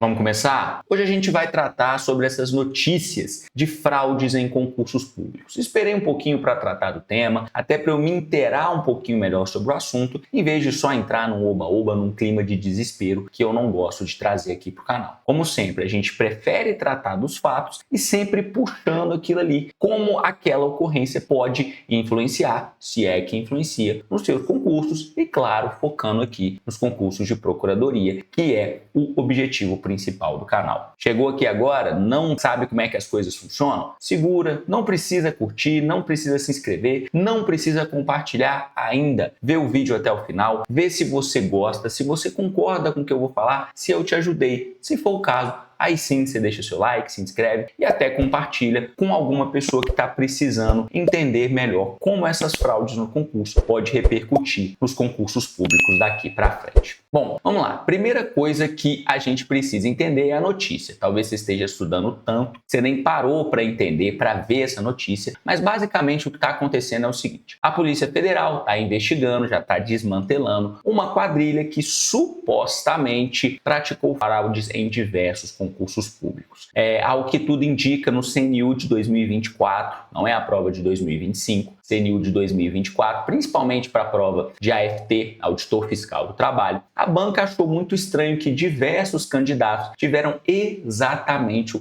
Vamos começar? Hoje a gente vai tratar sobre essas notícias de fraudes em concursos públicos. Esperei um pouquinho para tratar do tema, até para eu me inteirar um pouquinho melhor sobre o assunto, em vez de só entrar num oba-oba, num clima de desespero que eu não gosto de trazer aqui para o canal. Como sempre, a gente prefere tratar dos fatos e sempre puxando aquilo ali, como aquela ocorrência pode influenciar, se é que influencia, nos seus concursos e, claro, focando aqui nos concursos de procuradoria, que é o objetivo principal do canal. Chegou aqui agora, não sabe como é que as coisas funcionam? Segura, não precisa curtir, não precisa se inscrever, não precisa compartilhar ainda. Vê o vídeo até o final, vê se você gosta, se você concorda com o que eu vou falar, se eu te ajudei. Se for o caso, aí sim você deixa seu like, se inscreve e até compartilha com alguma pessoa que está precisando entender melhor como essas fraudes no concurso podem repercutir nos concursos públicos daqui para frente. Bom, vamos lá. Primeira coisa que a gente precisa entender é a notícia. Talvez você esteja estudando tanto, você nem parou para entender, para ver essa notícia, mas basicamente o que está acontecendo é o seguinte: a Polícia Federal está investigando, já está desmantelando uma quadrilha que supostamente praticou fraudes em diversos concursos públicos. Ao que tudo indica, no CNU de 2024, não é a prova de 2025, CNU de 2024, principalmente para a prova de AFT, Auditor Fiscal do Trabalho, a banca achou muito estranho que diversos candidatos tiveram exatamente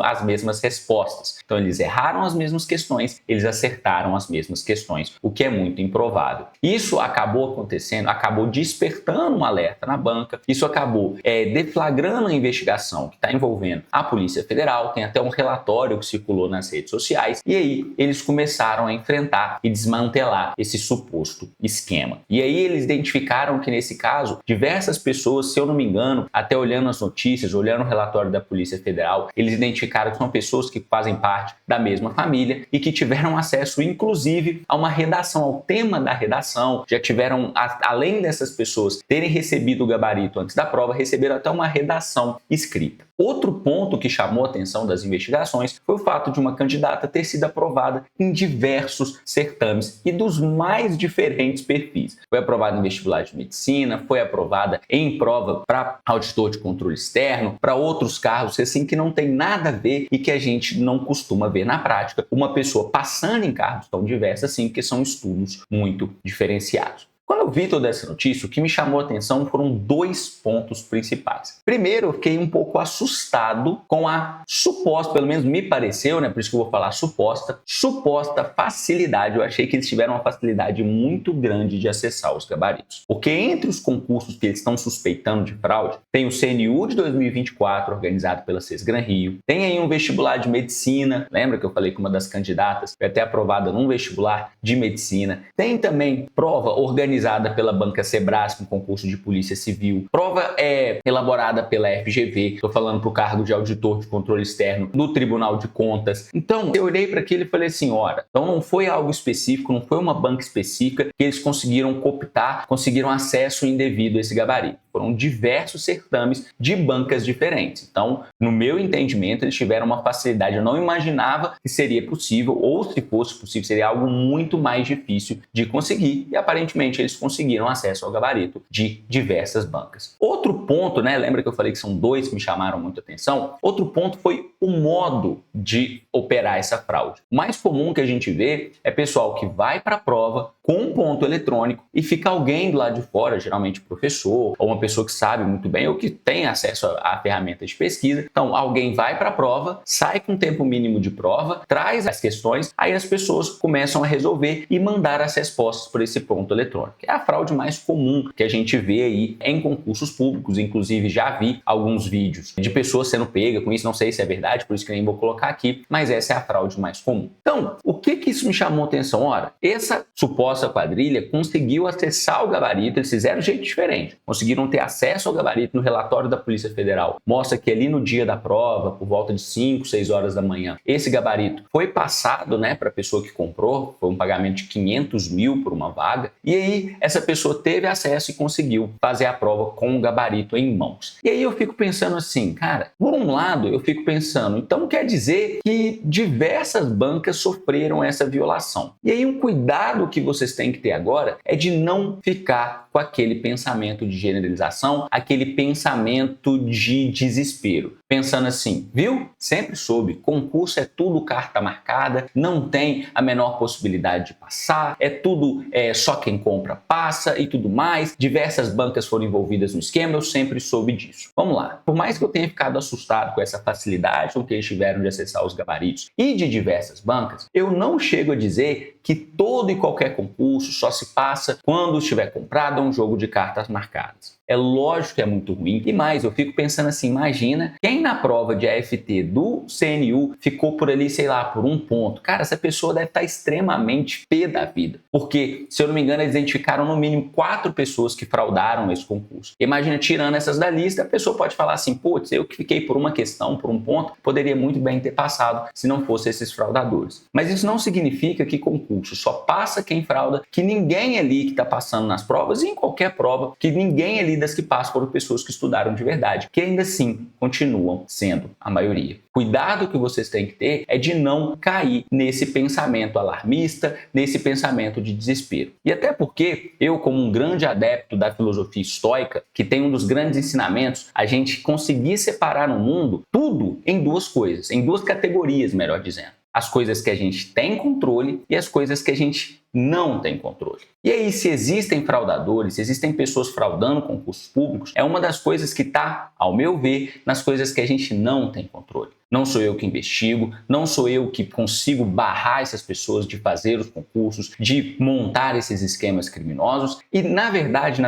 as mesmas respostas. Então eles erraram as mesmas questões, eles acertaram as mesmas questões, o que é muito improvável. Isso acabou acontecendo, acabou despertando um alerta na banca, isso acabou deflagrando a investigação que está envolvendo a Polícia Federal, tem até um relatório que circulou nas redes sociais, e aí eles começaram a enfrentar e desmantelar esse suposto esquema. E aí eles identificaram que nesse caso, diversas pessoas, se eu não me engano, até olhando as notícias, olhando o relatório da Polícia Federal, eles identificaram que são pessoas que fazem parte da mesma família e que tiveram acesso, inclusive, a uma redação, ao tema da redação, já tiveram, além dessas pessoas terem recebido o gabarito antes da prova, receberam até uma redação escrita. Outro ponto que chamou a atenção das investigações foi o fato de uma candidata ter sido aprovada em diversos certames e dos mais diferentes perfis. Foi aprovada em vestibular de medicina, foi aprovada em prova para auditor de controle externo, para outros cargos assim que não tem nada a ver e que a gente não costuma ver na prática uma pessoa passando em cargos tão diversos assim, porque são estudos muito diferenciados. Quando eu vi toda essa notícia, o que me chamou a atenção foram dois pontos principais. Primeiro, eu fiquei um pouco assustado com a suposta, pelo menos me pareceu, por isso que eu vou falar suposta facilidade. Eu achei que eles tiveram uma facilidade muito grande de acessar os gabaritos. Porque entre os concursos que eles estão suspeitando de fraude, tem o CNU de 2024, organizado pela Sesgran Rio, tem aí um vestibular de medicina, lembra que eu falei que uma das candidatas foi até aprovada num vestibular de medicina, tem também prova organizada pela Banca Sebrasp, um concurso de polícia civil. Prova elaborada pela FGV, estou falando para o cargo de auditor de controle externo no Tribunal de Contas. Então, eu olhei para aquilo e falei assim, então não foi algo específico, não foi uma banca específica que eles conseguiram cooptar, conseguiram acesso indevido a esse gabarito. Foram diversos certames de bancas diferentes. Então, no meu entendimento, eles tiveram uma facilidade. Eu não imaginava que seria possível, ou se fosse possível, seria algo muito mais difícil de conseguir. E aparentemente eles conseguiram acesso ao gabarito de diversas bancas. Outro ponto, lembra que eu falei que são dois que me chamaram muito a atenção? Outro ponto foi o modo de operar essa fraude. O mais comum que a gente vê é pessoal que vai para a prova com um ponto eletrônico e fica alguém do lado de fora, geralmente professor, ou uma pessoa que sabe muito bem ou que tem acesso a ferramentas de pesquisa. Então, alguém vai para a prova, sai com tempo mínimo de prova, traz as questões, aí as pessoas começam a resolver e mandar as respostas por esse ponto eletrônico. É a fraude mais comum que a gente vê aí em concursos públicos. Inclusive, já vi alguns vídeos de pessoas sendo pegas com isso, não sei se é verdade, por isso que eu nem vou colocar aqui, mas essa é a fraude mais comum. Então, o que isso me chamou a atenção? Essa suposta quadrilha conseguiu acessar o gabarito, eles fizeram de jeito diferente, conseguiram ter acesso ao gabarito. No relatório da Polícia Federal mostra que ali no dia da prova, por volta de 5, 6 horas da manhã, esse gabarito foi passado para a pessoa que comprou, foi um pagamento de 500 mil por uma vaga, e aí aí essa pessoa teve acesso e conseguiu fazer a prova com o gabarito em mãos. E aí eu fico pensando assim, cara, por um lado eu fico pensando, então quer dizer que diversas bancas sofreram essa violação. E aí um cuidado que vocês têm que ter agora é de não ficar com aquele pensamento de generalização, aquele pensamento de desespero. Pensando assim, viu? Sempre soube, concurso é tudo carta marcada, não tem a menor possibilidade de passar, é tudo só quem compra passa e tudo mais. Diversas bancas foram envolvidas no esquema, eu sempre soube disso. Vamos lá, por mais que eu tenha ficado assustado com essa facilidade com que eles tiveram de acessar os gabaritos e de diversas bancas, eu não chego a dizer que todo e qualquer concurso só se passa quando estiver comprado a um jogo de cartas marcadas. É lógico que é muito ruim. E mais, eu fico pensando assim, imagina quem na prova de AFT do CNU ficou por ali, sei lá, por um ponto. Cara, essa pessoa deve estar extremamente pé da vida. Porque, se eu não me engano, eles identificaram no mínimo 4 pessoas que fraudaram esse concurso. Imagina, tirando essas da lista, a pessoa pode falar assim, putz, eu que fiquei por uma questão, por um ponto, poderia muito bem ter passado se não fosse esses fraudadores. Mas isso não significa que concurso só passa quem frauda, que ninguém ali que está passando nas provas e em qualquer prova, que ninguém ali das que passam foram pessoas que estudaram de verdade, que ainda assim continuam sendo a maioria. Cuidado que vocês têm que ter é de não cair nesse pensamento alarmista, nesse pensamento de desespero. E até porque eu, como um grande adepto da filosofia estoica, que tem um dos grandes ensinamentos, a gente conseguir separar no mundo tudo em duas coisas, em duas categorias, melhor dizendo. As coisas que a gente tem controle e as coisas que a gente não tem controle. E aí, se existem fraudadores, se existem pessoas fraudando concursos públicos, é uma das coisas que está, ao meu ver, nas coisas que a gente não tem controle. Não sou eu que investigo, não sou eu que consigo barrar essas pessoas de fazer os concursos, de montar esses esquemas criminosos. E, na verdade,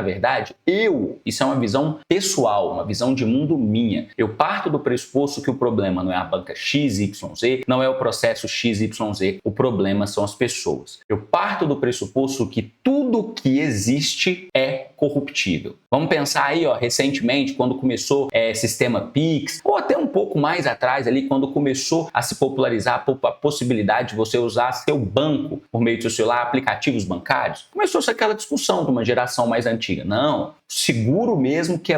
isso é uma visão pessoal, uma visão de mundo minha. Eu parto do pressuposto que o problema não é a banca XYZ, não é o processo XYZ, o problema são as pessoas. Eu parto do pressuposto que tudo que existe é corruptível. Vamos pensar aí, recentemente, quando começou sistema Pix, ou até um pouco mais atrás, ali, quando começou a se popularizar a possibilidade de você usar seu banco por meio do seu celular, aplicativos bancários, começou-se aquela discussão de uma geração mais antiga. Não, seguro mesmo que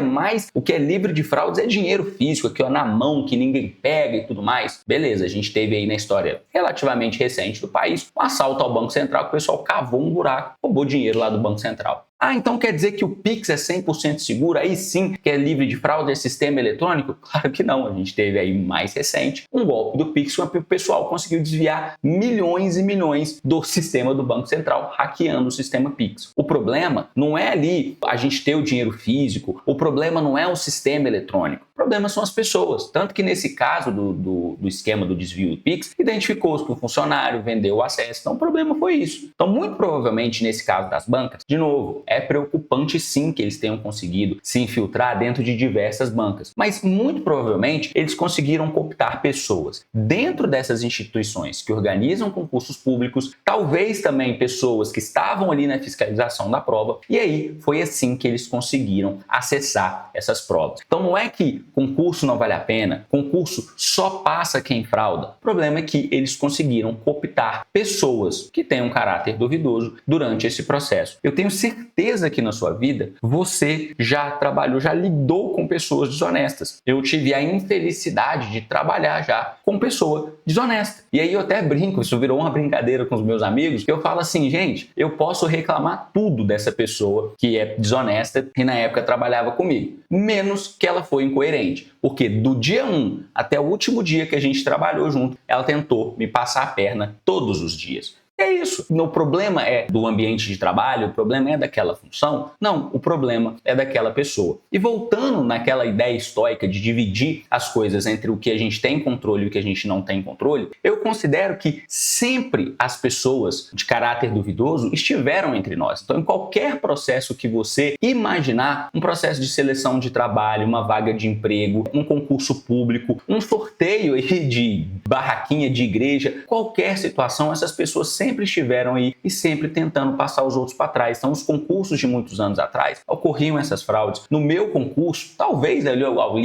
o que é livre de fraudes é dinheiro físico, aqui na mão, que ninguém pega e tudo mais. Beleza, a gente teve aí na história relativamente recente do país um assalto ao Banco Central, que o pessoal cavou um buraco, roubou dinheiro lá do Banco Central. Ah, então quer dizer que o Pix é 100% seguro? Aí sim que é livre de fraude, é sistema eletrônico? Claro que não. A gente teve aí mais recente um golpe do Pix, onde o pessoal conseguiu desviar milhões e milhões do sistema do Banco Central, hackeando o sistema Pix. O problema não é ali a gente ter o dinheiro físico, o problema não é o sistema eletrônico. O problema são as pessoas. Tanto que nesse caso do esquema do desvio do Pix, identificou-se que o funcionário vendeu o acesso. Então o problema foi isso. Então, muito provavelmente, nesse caso das bancas, de novo, é preocupante sim que eles tenham conseguido se infiltrar dentro de diversas bancas. Mas muito provavelmente eles conseguiram cooptar pessoas dentro dessas instituições que organizam concursos públicos, talvez também pessoas que estavam ali na fiscalização da prova, e aí foi assim que eles conseguiram acessar essas provas. Então não é que concurso não vale a pena, concurso só passa quem frauda. O problema é que eles conseguiram cooptar pessoas que têm um caráter duvidoso durante esse processo. Eu tenho certeza que na sua vida você já trabalhou, já lidou com pessoas desonestas. Eu tive a infelicidade de trabalhar já com pessoa desonesta. E aí eu até brinco, isso virou uma brincadeira com os meus amigos, que eu falo assim, gente, eu posso reclamar tudo dessa pessoa que é desonesta e na época trabalhava comigo, menos que ela foi incoerente. Porque do dia 1 até o último dia que a gente trabalhou junto, ela tentou me passar a perna todos os dias. É isso. O problema é do ambiente de trabalho, o problema é daquela função? Não, o problema é daquela pessoa. E voltando naquela ideia estoica de dividir as coisas entre o que a gente tem controle e o que a gente não tem controle, eu considero que sempre as pessoas de caráter duvidoso estiveram entre nós. Então, em qualquer processo que você imaginar, um processo de seleção de trabalho, uma vaga de emprego, um concurso público, um sorteio aí de barraquinha de igreja, qualquer situação, essas pessoas sempre sempre estiveram aí e sempre tentando passar os outros para trás. Então, os concursos de muitos anos atrás ocorriam essas fraudes. No meu concurso, talvez ali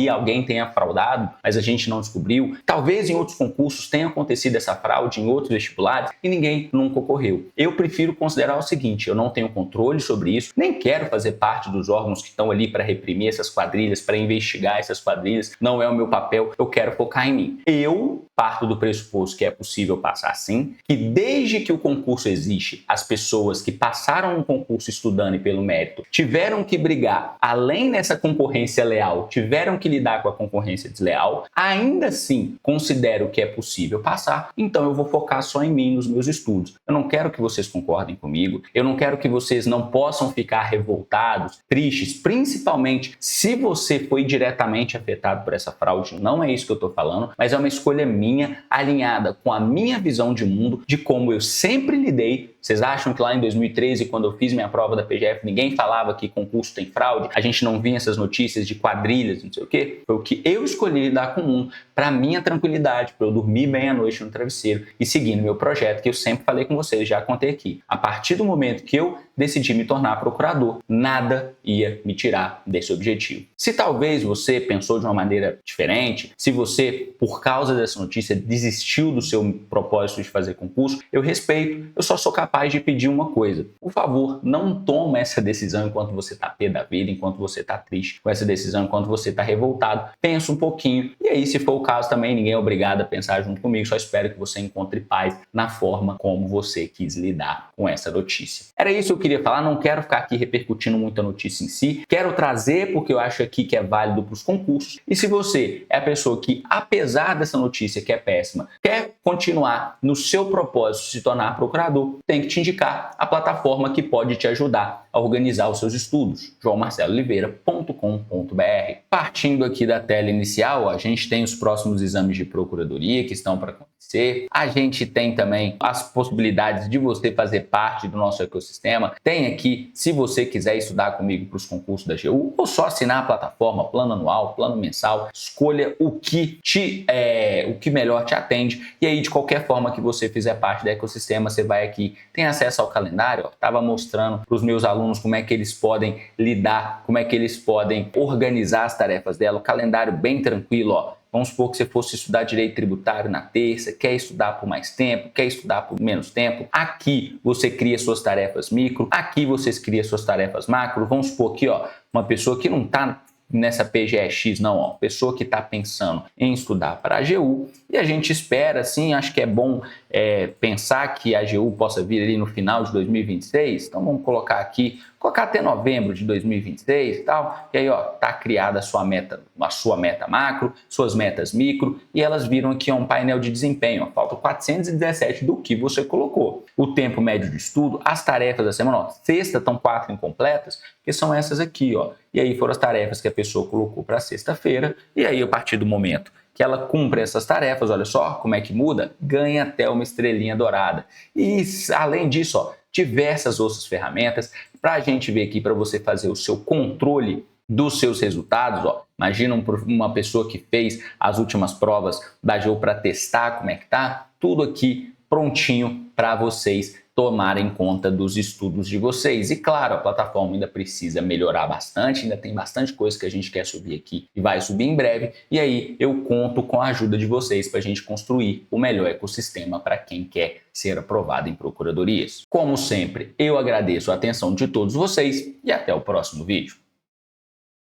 alguém tenha fraudado, mas a gente não descobriu. Talvez em outros concursos tenha acontecido essa fraude em outros vestibulares e ninguém nunca ocorreu. Eu prefiro considerar o seguinte: eu não tenho controle sobre isso, nem quero fazer parte dos órgãos que estão ali para reprimir essas quadrilhas, para investigar essas quadrilhas. Não é o meu papel, eu quero focar em mim. Eu parto do pressuposto que é possível passar sim, que desde que o concurso existe, as pessoas que passaram no concurso estudando e pelo mérito tiveram que brigar, além dessa concorrência leal, tiveram que lidar com a concorrência desleal, ainda assim considero que é possível passar, então eu vou focar só em mim, nos meus estudos. Eu não quero que vocês concordem comigo, eu não quero que vocês não possam ficar revoltados, tristes, principalmente se você foi diretamente afetado por essa fraude. Não é isso que eu estou falando, mas é uma escolha minha, alinhada com a minha visão de mundo, de como eu sempre lidei. Vocês acham que lá em 2013, quando eu fiz minha prova da PGF, ninguém falava que concurso tem fraude? A gente não vinha essas notícias de quadrilhas, não sei o quê? Foi o que eu escolhi lidar com o mundo, para minha tranquilidade, para eu dormir bem à noite no travesseiro e seguindo meu projeto, que eu sempre falei com vocês, já contei aqui. A partir do momento que eu decidi me tornar procurador, nada ia me tirar desse objetivo. Se talvez você pensou de uma maneira diferente, se você, por causa dessa notícia, desistiu do seu propósito de fazer concurso, eu respeito, eu só sou capaz de pedir uma coisa: por favor, não toma essa decisão enquanto você está pé da vida, enquanto você está triste com essa decisão, enquanto você está revoltado. Pensa um pouquinho, e aí, se for o caso também, ninguém é obrigado a pensar junto comigo, só espero que você encontre paz na forma como você quis lidar com essa notícia. Era isso que eu queria falar, não quero ficar aqui repercutindo muito a notícia em si, quero trazer porque eu acho aqui que é válido para os concursos, e se você é a pessoa que, apesar dessa notícia que é péssima, quer continuar no seu propósito de se tornar procurador, tem que te indicar a plataforma que pode te ajudar a organizar os seus estudos, joaomarcelooliveira.com.br. Partindo aqui da tela inicial, a gente tem os próximos exames de procuradoria que estão para acontecer. A gente tem também as possibilidades de você fazer parte do nosso ecossistema. Tem aqui, se você quiser estudar comigo para os concursos da AGU, ou só assinar a plataforma, plano anual, plano mensal, escolha o que melhor te atende. E aí, de qualquer forma que você fizer parte do ecossistema, você vai aqui, tem acesso ao calendário. Estava mostrando para os meus alunos como é que eles podem lidar, como é que eles podem organizar as tarefas dela. O calendário bem tranquilo, ó. Vamos supor que você fosse estudar direito tributário na terça, quer estudar por mais tempo, quer estudar por menos tempo. Aqui você cria suas tarefas micro, aqui vocês criam suas tarefas macro. Vamos supor aqui, ó, uma pessoa que não está nessa PGE-X, não, ó, pessoa que está pensando em estudar para a AGU, e a gente espera, assim, acho que é bom pensar que a AGU possa vir ali no final de 2026, então vamos colocar até novembro de 2026 e tal, e aí, ó, tá criada a sua meta macro, suas metas micro, e elas viram aqui um painel de desempenho, ó, falta 417 do que você colocou. O tempo médio de estudo, as tarefas da semana, ó, sexta estão 4 incompletas, que são essas aqui, ó, e aí foram as tarefas que a pessoa colocou para sexta-feira, e aí a partir do momento que ela cumpre essas tarefas, olha só como é que muda, ganha até uma estrelinha dourada. E além disso, ó, diversas outras ferramentas para a gente ver aqui, para você fazer o seu controle dos seus resultados. Ó. Imagina uma pessoa que fez as últimas provas da AGU para testar como é que tá, tudo aqui prontinho para vocês tomarem conta dos estudos de vocês. E claro, a plataforma ainda precisa melhorar bastante, ainda tem bastante coisa que a gente quer subir aqui e vai subir em breve, e aí eu conto com a ajuda de vocês para a gente construir o melhor ecossistema para quem quer ser aprovado em procuradorias. Como sempre, eu agradeço a atenção de todos vocês e até o próximo vídeo.